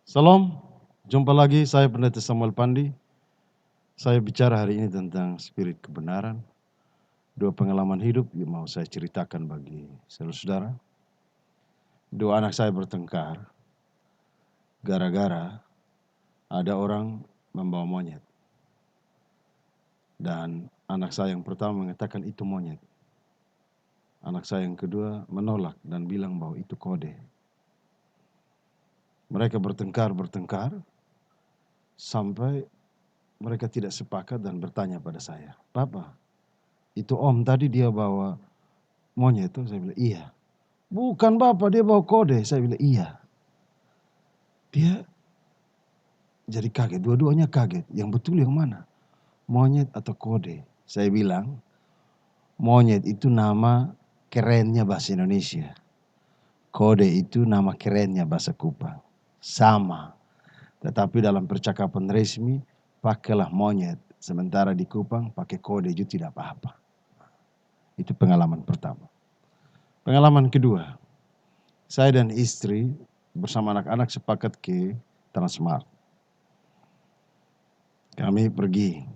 Salam, jumpa lagi saya Pendeta Samuel Pandi. Saya bicara hari ini tentang spirit kebenaran, dua pengalaman hidup yang mau saya ceritakan bagi saudara-saudara. Dua anak saya bertengkar gara-gara ada orang membawa monyet. Dan anak saya yang pertama mengatakan itu monyet. Anak saya yang kedua menolak dan bilang bahwa itu kode. Mereka bertengkar sampai mereka tidak sepakat dan bertanya pada saya, "Papa, itu Om tadi dia bawa monyet itu?" Saya bilang, "Iya." "Bukan Bapak, dia bawa kode." Saya bilang, "Iya." Dia jadi kaget, dua-duanya kaget. Yang betul yang mana? Monyet atau kode? Saya bilang, monyet itu nama kerennya bahasa Indonesia. Kode itu nama kerennya bahasa Kupang. Sama. Tetapi dalam percakapan resmi, pakailah monyet. Sementara di Kupang, pakai kode itu tidak apa-apa. Itu pengalaman pertama. Pengalaman kedua, saya dan istri bersama anak-anak sepakat ke Transmart. Kami pergi.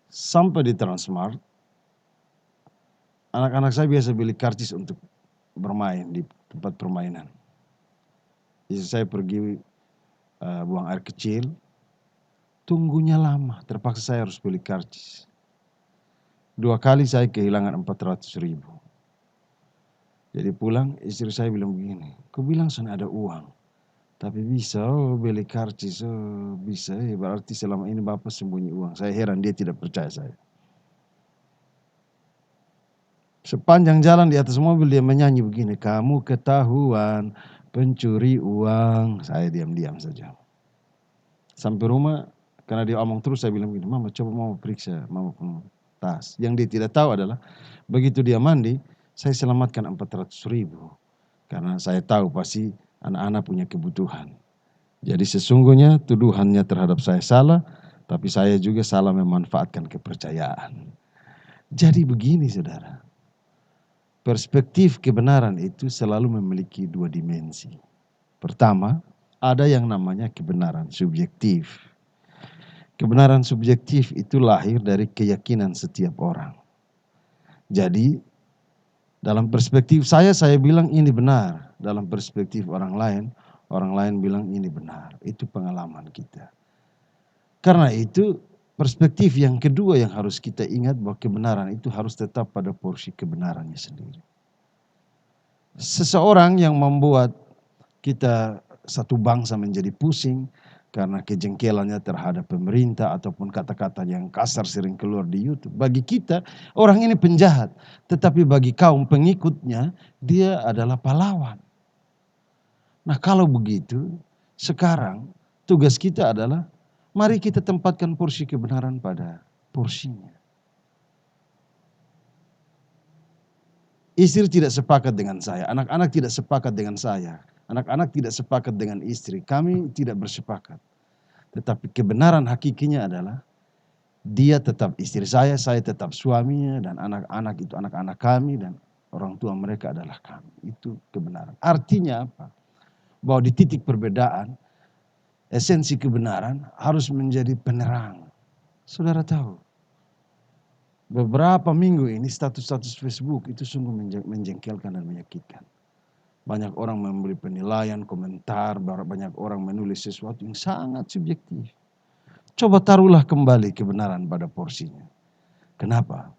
Sampai di Transmart, anak-anak saya biasa beli karcis untuk bermain di tempat permainan. Jadi saya pergi buang air kecil, tunggunya lama, terpaksa saya harus beli karcis. 2 kali saya kehilangan 400.000. Jadi pulang istri saya bilang begini, "Kau bilang sana ada uang, tapi bisa beli karcis, bisa berarti selama ini Bapak sembunyi uang." Saya heran dia tidak percaya saya. Sepanjang jalan di atas mobil dia menyanyi begini, "Kamu ketahuan pencuri uang." Saya diam-diam saja. Sampai rumah, karena dia omong terus, saya bilang begini, "Mama coba mama periksa mama punya tas." Yang dia tidak tahu adalah begitu dia mandi, saya selamatkan 400.000. Karena saya tahu pasti anak-anak punya kebutuhan. Jadi sesungguhnya tuduhannya terhadap saya salah, tapi saya juga salah memanfaatkan kepercayaan. Jadi begini saudara, perspektif kebenaran itu selalu memiliki 2 dimensi. Pertama, ada yang namanya kebenaran subjektif. Kebenaran subjektif itu lahir dari keyakinan setiap orang. Jadi, dalam perspektif saya bilang ini benar. Dalam perspektif orang lain bilang ini benar. Itu pengalaman kita. Karena itu, perspektif yang kedua yang harus kita ingat bahwa kebenaran itu harus tetap pada porsi kebenarannya sendiri. Seseorang yang membuat kita satu bangsa menjadi pusing karena kejengkelannya terhadap pemerintah ataupun kata-kata yang kasar sering keluar di YouTube. Bagi kita, orang ini penjahat. Tetapi bagi kaum pengikutnya, dia adalah pahlawan. Nah kalau begitu, sekarang tugas kita adalah mari kita tempatkan porsi kebenaran pada porsinya. Istri tidak sepakat dengan saya, anak-anak tidak sepakat dengan saya, anak-anak tidak sepakat dengan istri, kami tidak bersepakat. Tetapi kebenaran hakikinya adalah dia tetap istri saya tetap suaminya, dan anak-anak itu anak-anak kami, dan orang tua mereka adalah kami. Itu kebenaran. Artinya apa? Bahwa di titik perbedaan, esensi kebenaran harus menjadi penerang. Saudara tahu, beberapa minggu ini status-status Facebook itu sungguh menjengkelkan dan menyakitkan. Banyak orang memberi penilaian, komentar, banyak orang menulis sesuatu yang sangat subjektif. Coba taruhlah kembali kebenaran pada porsinya. Kenapa?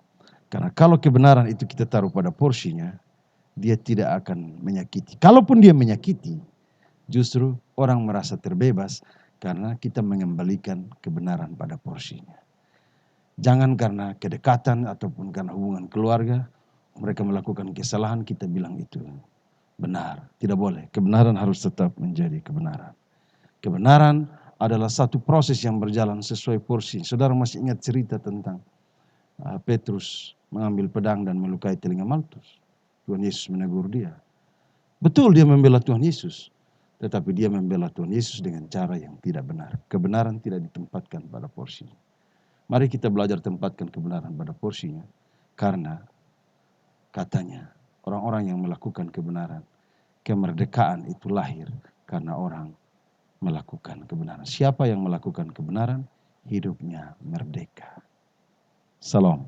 Karena kalau kebenaran itu kita taruh pada porsinya, dia tidak akan menyakiti. Kalaupun dia menyakiti, justru orang merasa terbebas karena kita mengembalikan kebenaran pada porsinya. Jangan karena kedekatan ataupun karena hubungan keluarga, mereka melakukan kesalahan, kita bilang itu benar. Tidak boleh. Kebenaran harus tetap menjadi kebenaran. Kebenaran adalah satu proses yang berjalan sesuai porsi. Saudara masih ingat cerita tentang Petrus mengambil pedang dan melukai telinga Malkus. Tuhan Yesus menegur dia. Betul dia membela Tuhan Yesus, tetapi dia membela Tuhan Yesus dengan cara yang tidak benar. Kebenaran tidak ditempatkan pada porsinya. Mari kita belajar tempatkan kebenaran pada porsinya. Karena katanya orang-orang yang melakukan kebenaran, kemerdekaan itu lahir karena orang melakukan kebenaran. Siapa yang melakukan kebenaran, hidupnya merdeka. Salam.